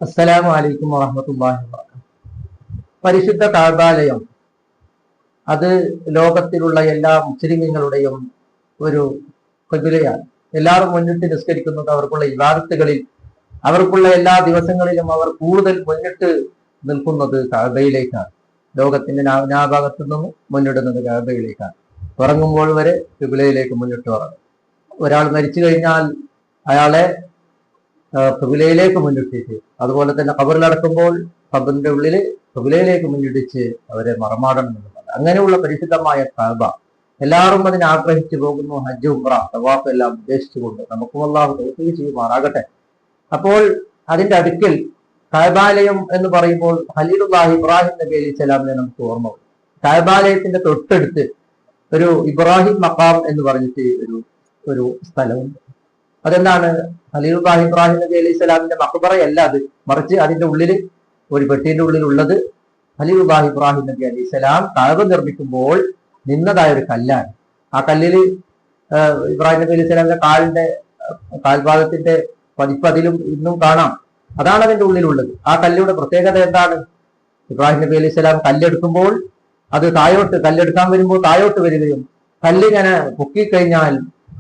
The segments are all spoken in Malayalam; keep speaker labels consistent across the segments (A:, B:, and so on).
A: അസ്സലാമു അലൈക്കും വറഹ്മത്തുള്ളാഹി വബറകാതുഹു. പരിശുദ്ധ കഅബാലയം അത് ലോകത്തിലുള്ള എല്ലാ മുസ്ലിമീങ്ങളുടെയും ഒരു ഖിബ്ലയാണ്. എല്ലാവരും മുന്നിട്ട് നിസ്കരിക്കുന്നത് അവർക്കുള്ള ഇബാദത്തുകളിൽ, അവർക്കുള്ള എല്ലാ ദിവസങ്ങളിലും അവർ കൂടുതൽ മുന്നിട്ട് നിൽക്കുന്നത് കഅബയിലേക്കാണ്. ലോകത്തിന്റെ നാനാഭാഗത്തു നിന്നും മുന്നിടുന്നത് കഅബയിലേക്കാണ്. ഉറങ്ങുമ്പോൾ വരെ ഖിബ്ലയിലേക്ക് മുന്നിട്ട് ഉറങ്ങും. ഒരാൾ മരിച്ചു കഴിഞ്ഞാൽ അയാളെ ഖിബ്ലയിലേക്ക് മുന്നിട്ടിട്ട്, അതുപോലെ തന്നെ ഖബറിലടക്കുമ്പോൾ ഖബറിന്റെ ഉള്ളിൽ ഖിബ്ലയിലേക്ക് മുന്നിടിച്ച് അവരെ മറമാടണം എന്നുള്ളത്. അങ്ങനെയുള്ള പരിശുദ്ധമായ കഅബ എല്ലാവരും അതിനെ ആഗ്രഹിച്ചു പോകുന്നു. ഹജ്ജ്, ഉംറ, തവാഫ് എല്ലാം ഉദ്ദേശിച്ചുകൊണ്ട് നമുക്കും അല്ലാഹു തൗഫീഖ് ചെയ്യുമാറാകട്ടെ. അപ്പോൾ അതിന്റെ അടുക്കൽ കഅബാലയം എന്ന് പറയുമ്പോൾ ഖലീലുല്ലാഹി ഇബ്രാഹിം നബി അലൈഹിസ്സലാമിനെ നമുക്ക് ഓർമ്മ വരും. കഅബാലയത്തിന്റെ തൊട്ടടുത്ത് ഒരു ഇബ്രാഹിം മഖാം എന്ന് പറഞ്ഞിട്ട് ഒരു സ്ഥലമുണ്ട്. അതെന്താണ്? ഖലീലുല്ലാഹി ഇബ്രാഹിം നബി അലൈഹി സ്വലാമിന്റെ മഖ്ബറയല്ല അത്, മറിച്ച് അതിന്റെ ഉള്ളിൽ ഒരു പെട്ടിന്റെ ഉള്ളിൽ ഉള്ളത് ഖലീലുല്ലാഹി ഇബ്രാഹിം നബി അലൈഹി സ്വലാം കഅബ നിർമ്മിക്കുമ്പോൾ നിന്നതായ ഒരു കല്ലാണ്. ആ കല്ലിൽ ഇബ്രാഹിം നബി അലൈഹി സ്വലാമിന്റെ കാൽഭാഗത്തിന്റെ പതിപ്പ് അതിലും ഇന്നും കാണാം. അതാണ് അതിന്റെ ഉള്ളിലുള്ളത്. ആ കല്ലിയുടെ പ്രത്യേകത എന്താണ്? ഇബ്രാഹിം നബി അലൈഹി സ്വലാം കല്ലെടുക്കുമ്പോൾ അത് കല്ലെടുക്കാൻ വരുമ്പോൾ താഴോട്ട് വരികയും കല്ലിങ്ങനെ പൊക്കിക്കഴിഞ്ഞാൽ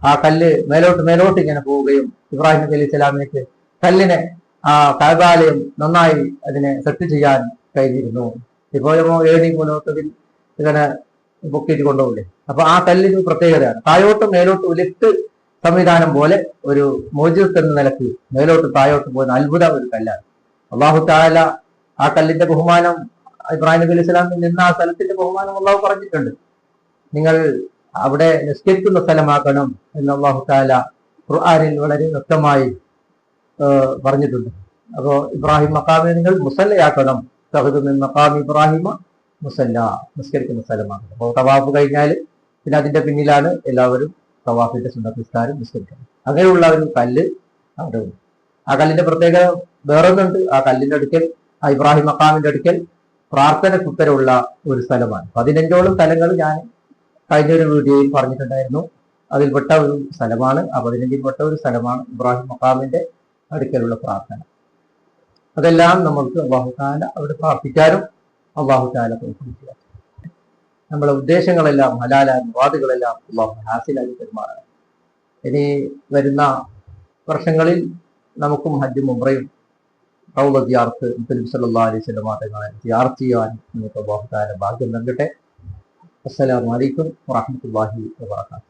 A: ആ കല്ല് മേലോട്ട് ഇങ്ങനെ പോവുകയും ഇബ്രാഹിം നബി അലൈഹി സ്വലാമിലേക്ക് കല്ലിനെ ആ കഅബാലയം നന്നായി അതിനെ സെറ്റ് ചെയ്യാൻ കഴിഞ്ഞിരുന്നു. ഇപ്പോഴോ ഏണി മൂലത്തിൽ ഇങ്ങനെ പൊക്കിയിട്ട് കൊണ്ടുപോകില്ലേ. അപ്പൊ ആ കല്ലിന് പ്രത്യേകതയാണ്. താഴോട്ടും മേലോട്ടും ലിഫ്റ്റ് സംവിധാനം പോലെ ഒരു മോജിദ് എന്ന നിലയ്ക്ക് മേലോട്ട് താഴോട്ട് പോകുന്ന അത്ഭുത ഒരു കല്ലാണ്. അല്ലാഹു തആല ആ കല്ലിന്റെ ബഹുമാനം, ഇബ്രാഹിം നബി അലൈഹി സ്വലാമിൽ നിന്ന് ആ സ്ഥലത്തിന്റെ ബഹുമാനം അല്ലാഹു പറഞ്ഞിട്ടുണ്ട്. നിങ്ങൾ അവിടെ നിസ്കരിക്കുന്ന സ്ഥലമാക്കണം എന്ന് അല്ലാഹു തആല ഖുർആനിൽ വളരെ വ്യക്തമായി പറഞ്ഞിട്ടുണ്ട്. അപ്പോ ഇബ്രാഹിം മഖാമിനെ നിങ്ങൾ മുസല്ലയാക്കണം. തഖദു മിൻ മഖാമി ഇബ്രാഹിമ മുസല്ല, നിസ്കരിക്കുന്ന സ്ഥലമാണ്. അപ്പോൾ തവാഫ് കഴിഞ്ഞാൽ പിന്നെ അതിന്റെ പിന്നിലാണ് എല്ലാവരും തവാഫിന്റെ സുന്നത്ത് നിസ്കാരം നിസ്കരിക്കുന്നത്. അങ്ങനെയുള്ള ഒരു കല്ല് അവിടെ ഉണ്ട്. ആ കല്ലിന്റെ പ്രത്യേകത വേറൊന്നുണ്ട്. ആ കല്ലിന്റെ അടുക്കൽ, ആ ഇബ്രാഹിം മഖാമിന്റെ അടുക്കൽ പ്രാർത്ഥനയ്ക്ക് ഉത്തരവുള്ള ഒരു സ്ഥലമാണ്. 15ഓളം സ്ഥലങ്ങൾ ഞാൻ കഴിഞ്ഞൊരു വീഡിയോയിൽ പറഞ്ഞിട്ടുണ്ടായിരുന്നു. അതിൽപ്പെട്ട ഒരു സ്ഥലമാണ്, ആ 15ൽപ്പെട്ട ഒരു സ്ഥലമാണ് ഇബ്രാഹിം മഖാമിന്റെ അടുക്കലുള്ള പ്രാർത്ഥന. അതെല്ലാം നമുക്ക് അല്ലാഹു തആല അവിടെ പ്രാർത്ഥിക്കാനും അല്ലാഹു തആല തൗഫീഖ് ചെയ്യാനും, നമ്മളെ ഉദ്ദേശങ്ങളെല്ലാം ഹലാലായ മുറാദുകളെല്ലാം അല്ലാഹു ഹാസിലാക്കി തരുമാറാണ്. ഇനി വരുന്ന വർഷങ്ങളിൽ നമുക്കും ഹജ്ജും ഉംറയും റൗള സിയാറത്ത് നബി സല്ലല്ലാഹു അലൈഹി വസല്ലം തങ്ങളെ സിയാറത്ത് ചെയ്യാൻ നമുക്ക് അല്ലാഹു തആല ഭാഗ്യം നൽകട്ടെ. അസ്സലാമു അലൈക്കും വറഹ്മത്തുള്ളാഹി വബറകാതുഹു.